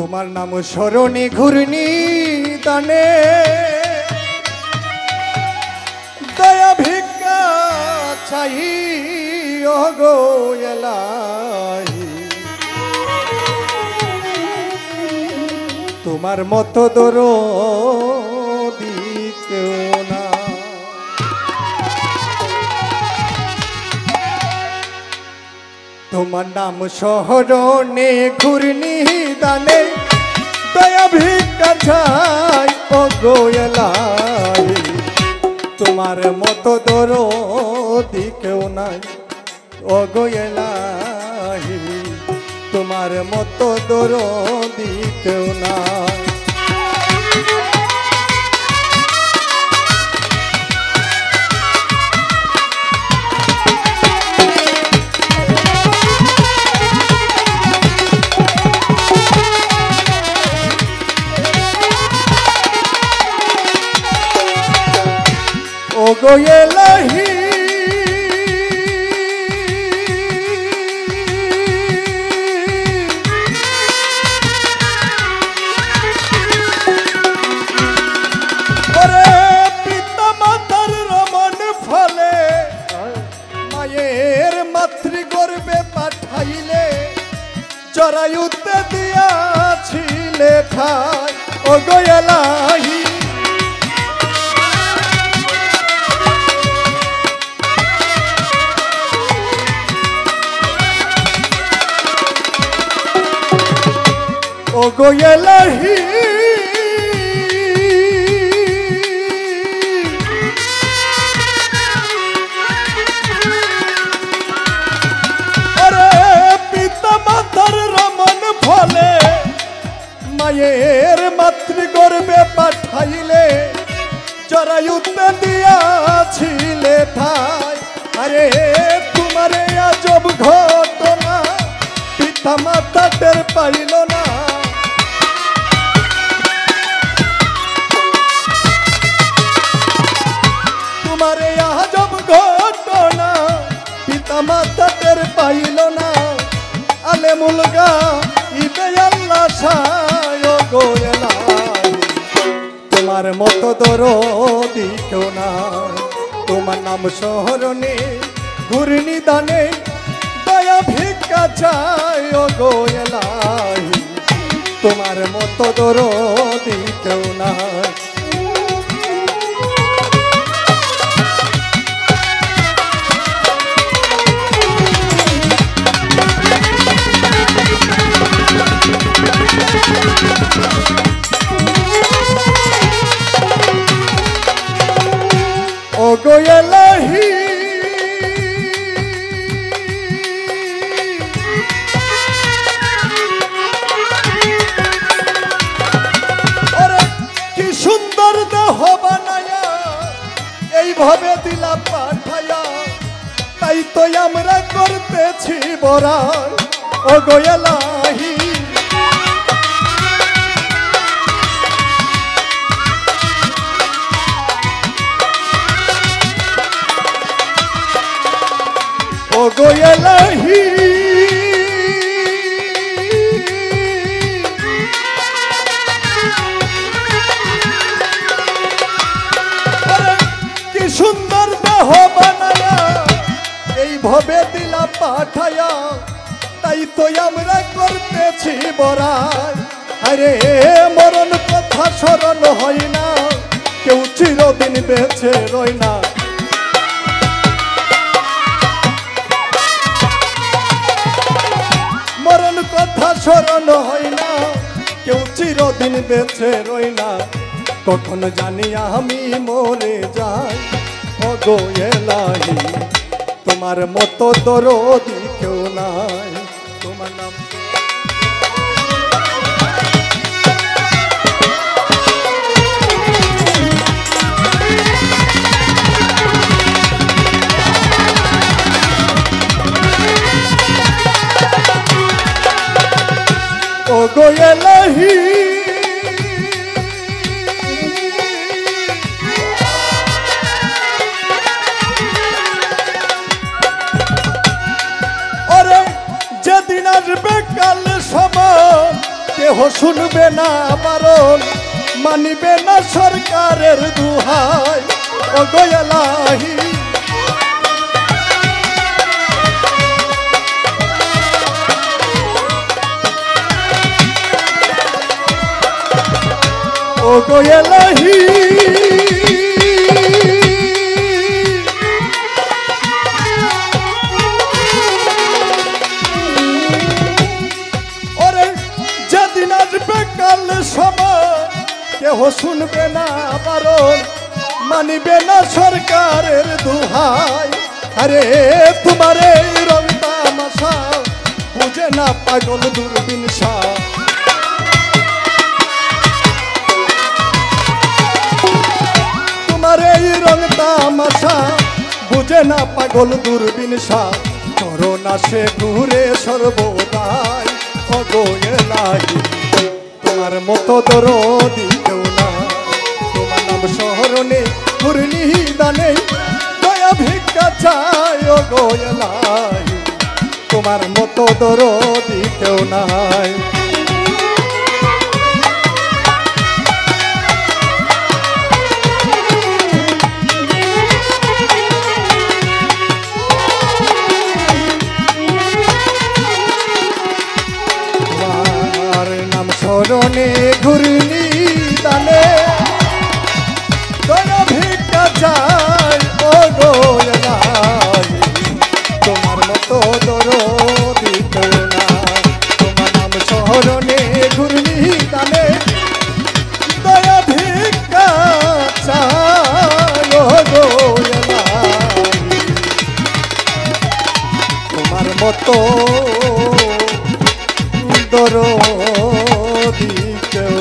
তোমার নাম স্মরণে ঘূর্ণি দানে দয়া ভিক্ষা চাই গো এলাহি তোমার মতো দরদি কেউ না। তোমার নাম স্মরণে ঘূর্ণি দানে দয়া ভিক্ষা চাই গো এলাহি তোমার মতো দরদি কেউ নাই ও গো এলাহি তোমার মতো দরদি কেউ নাই। ও গো এলাহি জরায়ুতে দিয়াছিলে ঠাই ও গো এলাহি ও গো এলাহি মায়ের মাতৃগর্ভে পাঠাইলে জরায়ুতে দিয়াছিলে ঠাই আরে তোমারে আজব ঘটনা পিতা মাতা টের পাইল না। তোমারে আজব ঘটনা পিতা মাতা টের পাইল না। আলে মুলগা ইবে আল্লাহ ছায় গো এলাহি তোমার মতো দরদি কেউ নাই। তোমার নাম স্মরণে ঘূর্ণি দানে দয়া ভিক্ষা চাই গো এলাহি তোমার মতো দরদি কেউ নাই। ও গো এলাহি ওরে কি সুন্দর দেহ বানায়া এইভাবে দিলা পাঠায়া তাই তো আমরা করতেছি বড়াই ও গো এলাহি ও গো এলাহি কি সুন্দর দেহ বানায়া এইভাবে দিলা পাঠায়া তাই তো আমরা করতেছি বড়াই আরে মরণ কথা স্মরণ হয় না কেউ চিরদিন বেঁচে রয় না। মরণ কথা স্মরণ হয় না কেউ চিরদিন বেঁচে রই না। কখন জানি আমি মরে যাই ও গো এলাহি তোমার মতো দরদি কেউ নাই। তোমার নাম ও গো এলাহি ওরে যেদিন আসবে কাল সময় কেহ শুনবে না বারণ, মানিবে না সরকারের দুহাই। ও গো এলাহি ও গো এলাহি ওরে যেদিন আসবে কাল সময় কেহ শুনবে না বারণ, মানিবে না সরকারের দুহাই। আরে তোমার এই রং তামাশা বুঝে না পাগল দূরবীন শাহ। তোমার এই রং তামাশা বুঝে না পাগল দূরবীন শাহ। করোনা সে ঘুরে সর্বদাই। ও গো এলাহি তোমার মতো দরদি কেউ না। তোমার নাম শহরণে ঘূর্ণি দানে দয়া ভিক্ষা চাই। ও গো এলাহি তোমার মতো দরদি কেউ নাই। শরণে ঘূর্ণি দানে দয়া ভিক্ষা চাই। ও গো এলাহি তোমার মতো দরদি কেউ না। তোমার নাম শরণে ঘূর্ণি দানে দয়া ভিক্ষা চাই। ও গো এলাহি তোমার মতো দরদি কেউ